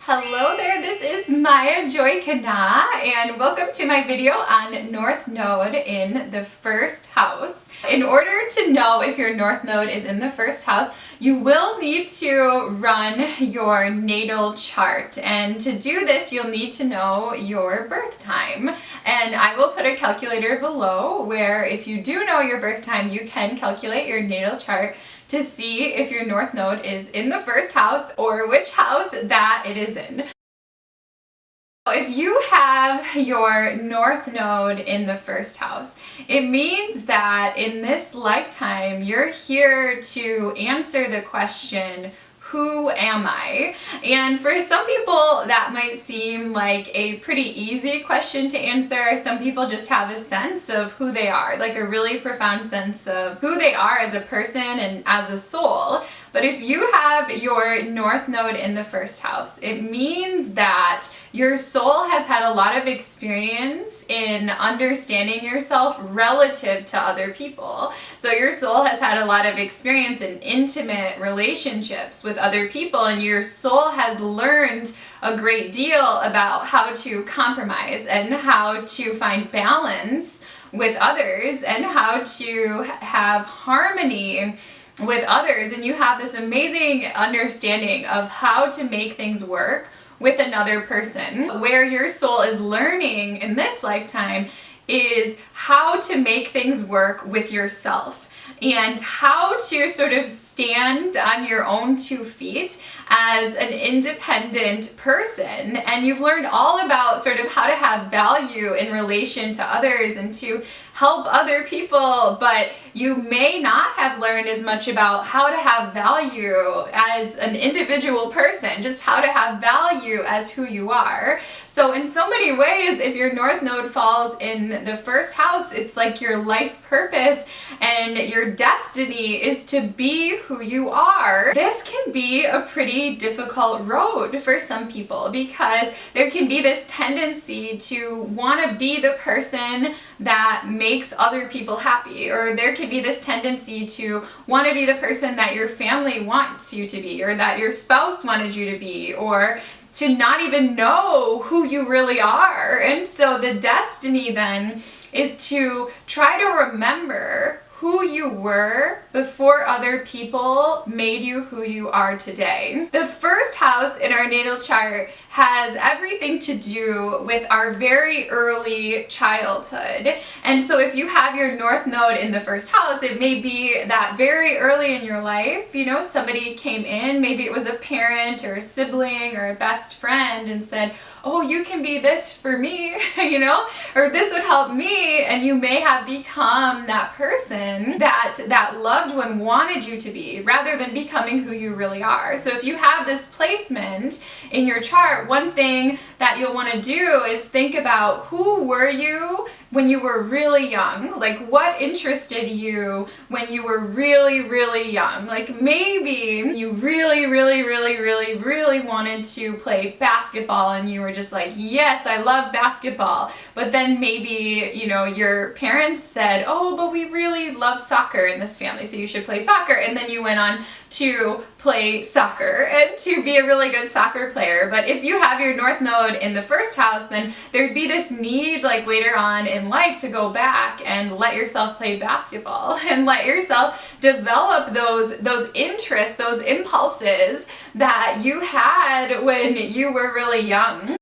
Hello there, this is Maya Joy KahNah, and welcome to my video on North Node in the first house. In order to know if your North Node is in the first house, you will need to run your natal chart, and to do this you'll need to know your birth time. And I will put a calculator below where if you do know your birth time, you can calculate your natal chart to see if your North Node is in the first house or which house that it is in. If you have your North Node in the first house, it means that in this lifetime, you're here to answer the question, who am I? And for some people, that might seem like a pretty easy question to answer. Some people just have a sense of who they are, like a really profound sense of who they are as a person and as a soul. But if you have your North Node in the first house, it means that your soul has had a lot of experience in understanding yourself relative to other people. So your soul has had a lot of experience in intimate relationships with other people, and your soul has learned a great deal about how to compromise and how to find balance with others and how to have harmony with others. And you have this amazing understanding of how to make things work with another person. Where your soul is learning in this lifetime is how to make things work with yourself and how to sort of stand on your own 2 feet as an independent person. And you've learned all about sort of how to have value in relation to others and to help other people, but you may not have learned as much about how to have value as an individual person, just how to have value as who you are. So in so many ways, if your North Node falls in the first house, it's like your life purpose and your destiny is to be who you are. This can be a pretty difficult road for some people because there can be this tendency to want to be the person that makes other people happy, or there could be this tendency to want to be the person that your family wants you to be, or that your spouse wanted you to be, or to not even know who you really are. And so the destiny then is to try to remember who you were before other people made you who you are today. The first house in our natal chart has everything to do with our very early childhood. And so if you have your North Node in the first house, it may be that very early in your life, you know, somebody came in, maybe it was a parent or a sibling or a best friend and said, oh, you can be this for me, you know, or this would help me. And you may have become that person that that loved one wanted you to be, rather than becoming who you really are. So if you have this placement in your chart, one thing that you'll want to do is think about, who were you when you were really young? Like, what interested you when you were really, really young? Like, maybe you really wanted to play basketball and you were just like, yes, I love basketball. But then maybe, you know, your parents said, oh, but we really love soccer in this family, so you should play soccer. And then you went on to play soccer and to be a really good soccer player. But if you have your North Node in the first house, then thered be this need, like later on in life, to go back and let yourself play basketball and let yourself develop those interests, those impulses that you had when you were really young.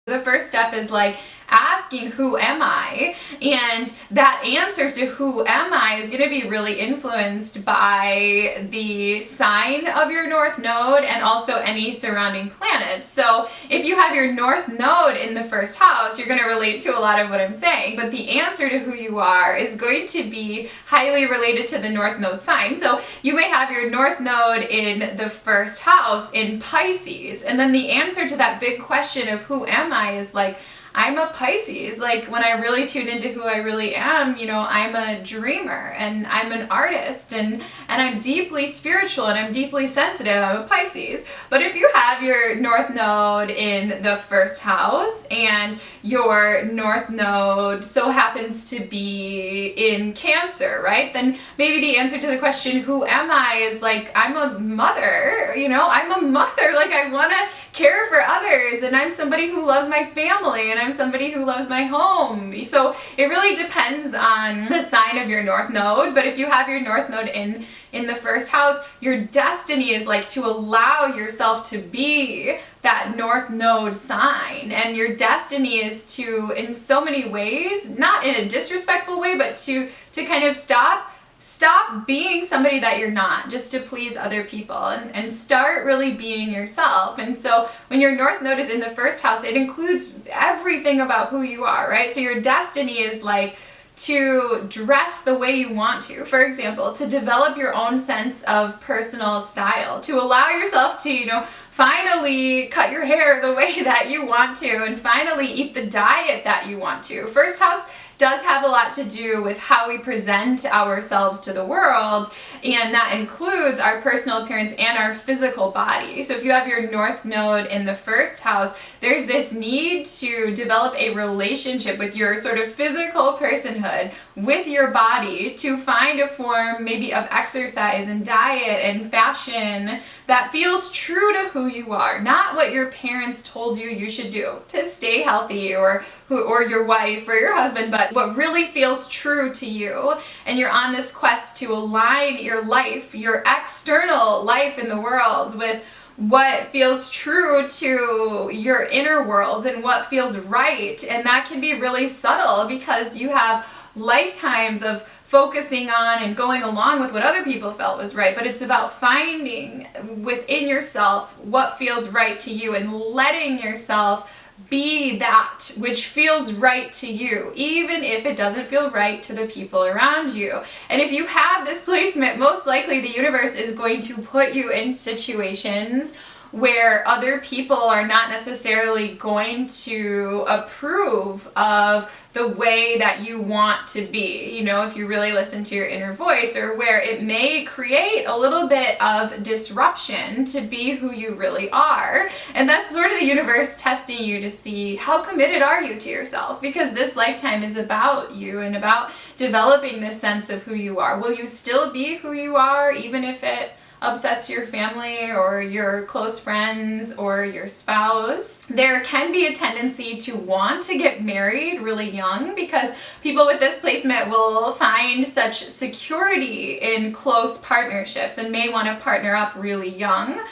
The first step is like asking, who am I? And that answer to who am I is going to be really influenced by the sign of your North Node and also any surrounding planets. So if you have your North Node in the first house, you're going to relate to a lot of what I'm saying, but the answer to who you are is going to be highly related to the North Node sign. So you may have your North Node in the first house in Pisces, and then the answer to that big question of who am I is like, I'm a Pisces. Like, when I really tune into who I really am, you know, I'm a dreamer and I'm an artist and I'm deeply spiritual and I'm deeply sensitive. I'm a Pisces. But if you have your North Node in the first house and your North Node so happens to be in Cancer, right? Then maybe the answer to the question, who am I, is like, I'm a mother, you know, I'm a mother. Like, I want to care for others, and I'm somebody who loves my family, and I'm somebody who loves my home. So it really depends on the sign of your North Node, but if you have your North Node in the first house, your destiny is like to allow yourself to be that North Node sign, and your destiny is to, in so many ways, not in a disrespectful way, but to kind of stop being somebody that you're not just to please other people, and start really being yourself. And so when your North Node is in the first house, it includes everything about who you are, right? So your destiny is like to dress the way you want to. For example, to develop your own sense of personal style, to allow yourself to, finally cut your hair the way that you want to, and finally eat the diet that you want to. First house does have a lot to do with how we present ourselves to the world, and that includes our personal appearance and our physical body. So if you have your North Node in the first house, there's this need to develop a relationship with your sort of physical personhood, with your body, to find a form maybe of exercise and diet and fashion that feels true to who you are, not what your parents told you should do to stay healthy, or your wife or your husband, but what really feels true to you. And you're on this quest to align your life, your external life in the world, with what feels true to your inner world and what feels right. And that can be really subtle, because you have lifetimes of focusing on and going along with what other people felt was right, but it's about finding within yourself what feels right to you, and letting yourself be that which feels right to you, even if it doesn't feel right to the people around you. And if you have this placement, most likely the universe is going to put you in situations where other people are not necessarily going to approve of the way that you want to be, if you really listen to your inner voice, or where it may create a little bit of disruption to be who you really are. And that's sort of the universe testing you to see how committed are you to yourself, because this lifetime is about you and about developing this sense of who you are. Will you still be who you are, even if it upsets your family or your close friends or your spouse? There can be a tendency to want to get married really young, because people with this placement will find such security in close partnerships and may want to partner up really young.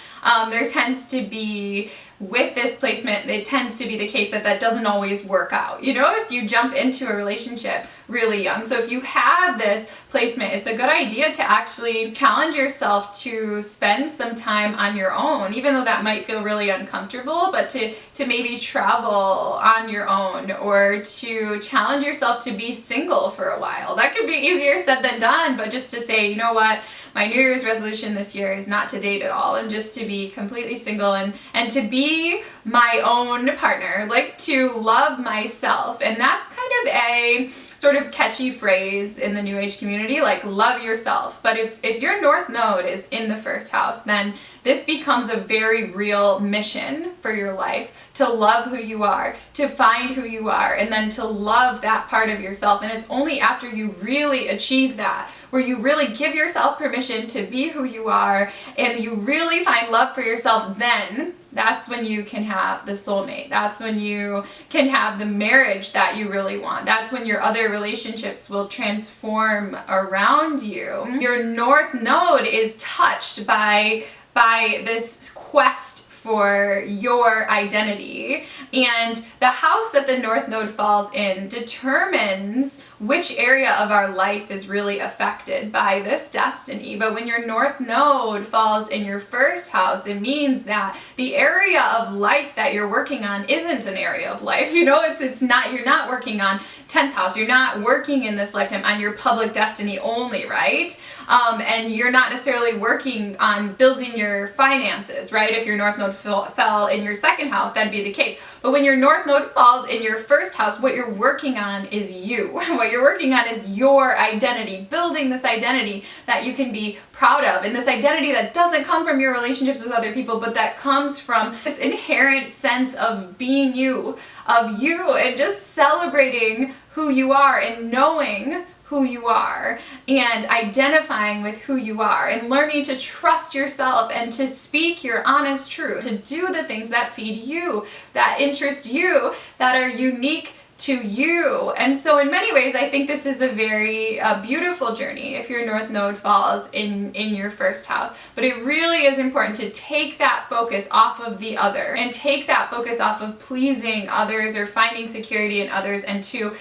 There tends to be, with this placement, it tends to be the case that doesn't always work out, if you jump into a relationship really young. So if you have this placement, it's a good idea to actually challenge yourself to spend some time on your own, even though that might feel really uncomfortable, but to maybe travel on your own, or to challenge yourself to be single for a while. That could be easier said than done, but just to say, you know what, my New Year's resolution this year is not to date at all, and just to be completely single, and to be my own partner, like to love myself. And that's kind of a sort of catchy phrase in the New Age community, like love yourself. But if your North Node is in the first house, then this becomes a very real mission for your life, to love who you are, to find who you are, and then to love that part of yourself. And it's only after you really achieve that, where you really give yourself permission to be who you are, and you really find love for yourself, then that's when you can have the soulmate. That's when you can have the marriage that you really want. That's when your other relationships will transform around you. Your North Node is touched by this quest for your identity, and the house that the North Node falls in determines which area of our life is really affected by this destiny. But when your North Node falls in your first house, it means that the area of life that you're working on isn't an area of life. It's not, you're not working on 10th house. You're not working in this lifetime on your public destiny only, right? And you're not necessarily working on building your finances, right? If your North Node fell in your second house, that'd be the case. But when your North Node falls in your first house, what you're working on is you. What you're working on is your identity, building this identity that you can be proud of, and this identity that doesn't come from your relationships with other people, but that comes from this inherent sense of being you, and just celebrating who you are and knowing who who you are and identifying with who you are and learning to trust yourself and to speak your honest truth, to do the things that feed you, that interest you, that are unique to you. And so in many ways, I think this is a very beautiful journey if your North Node falls in your first house. But it really is important to take that focus off of the other and take that focus off of pleasing others or finding security in others, and to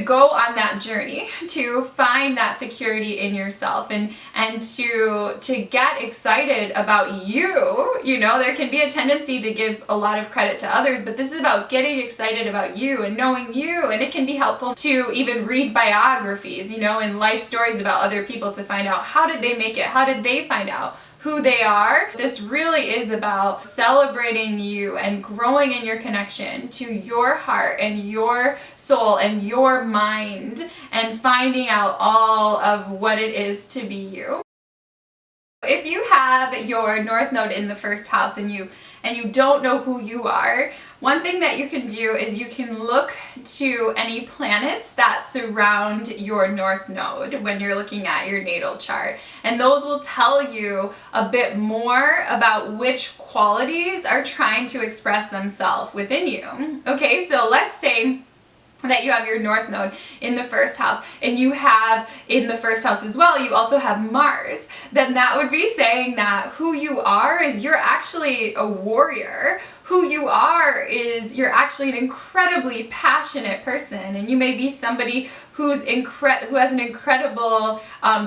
go on that journey, to find that security in yourself and to get excited about you. You know, there can be a tendency to give a lot of credit to others, but this is about getting excited about you and knowing you. And it can be helpful to even read biographies, you know, and life stories about other people to find out, how did they make it? How did they find out who they are? This really is about celebrating you and growing in your connection to your heart and your soul and your mind and finding out all of what it is to be you. If you have your North Node in the first house and you don't know who you are, one thing that you can do is you can look to any planets that surround your North Node when you're looking at your natal chart. And those will tell you a bit more about which qualities are trying to express themselves within you. Okay, so let's say that you have your North Node in the first house, and you have in the first house as well, you also have Mars, then that would be saying that who you are is you're actually a warrior. Who you are is you're actually an incredibly passionate person, and you may be somebody who has an incredible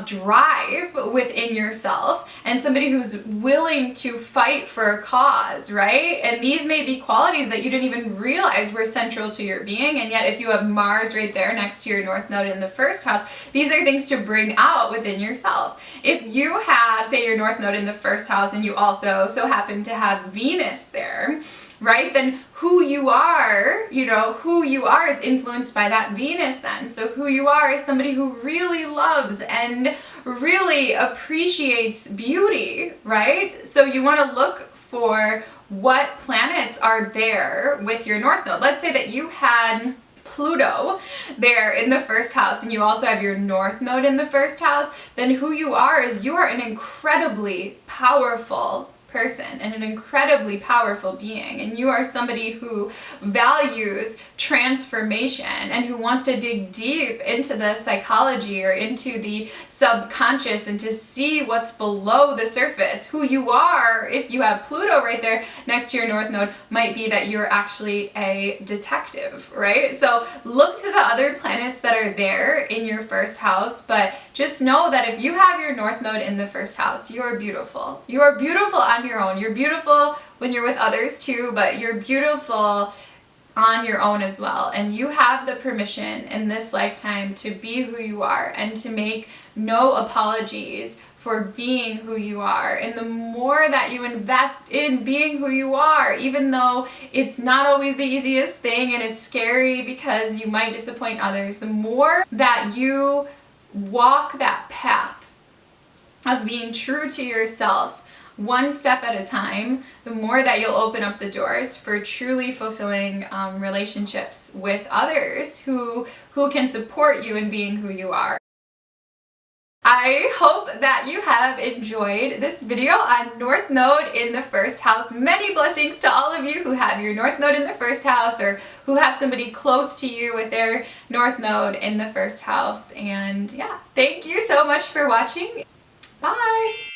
drive within yourself, and somebody who's willing to fight for a cause, right? And these may be qualities that you didn't even realize were central to your being, and yet if you have Mars right there next to your North Node in the first house, these are things to bring out within yourself. If you have, say, your North Node in the first house and you also so happen to have Venus there, right, then who you are, you know, who you are is influenced by that Venus then. So who you are is somebody who really loves and really appreciates beauty, right? So you want to look for what planets are there with your North Node. Let's say that you had Pluto there in the first house and you also have your North Node in the first house, then who you are is you are an incredibly powerful person and an incredibly powerful being, and you are somebody who values transformation and who wants to dig deep into the psychology or into the subconscious and to see what's below the surface. Who you are, if you have Pluto right there next to your North Node, might be that you're actually a detective, right? So look to the other planets that are there in your first house, but just know that if you have your North Node in the first house, you are beautiful. You are beautiful on your own. You're beautiful when you're with others too, but you're beautiful on your own as well. And you have the permission in this lifetime to be who you are and to make no apologies for being who you are. And the more that you invest in being who you are, even though it's not always the easiest thing and it's scary because you might disappoint others, the more that you walk that path of being true to yourself one step at a time, the more that you'll open up the doors for truly fulfilling relationships with others who can support you in being who you are. I hope that you have enjoyed this video on North Node in the first house. Many blessings to all of you who have your North Node in the first house or who have somebody close to you with their North Node in the first house. And yeah, thank you so much for watching. Bye!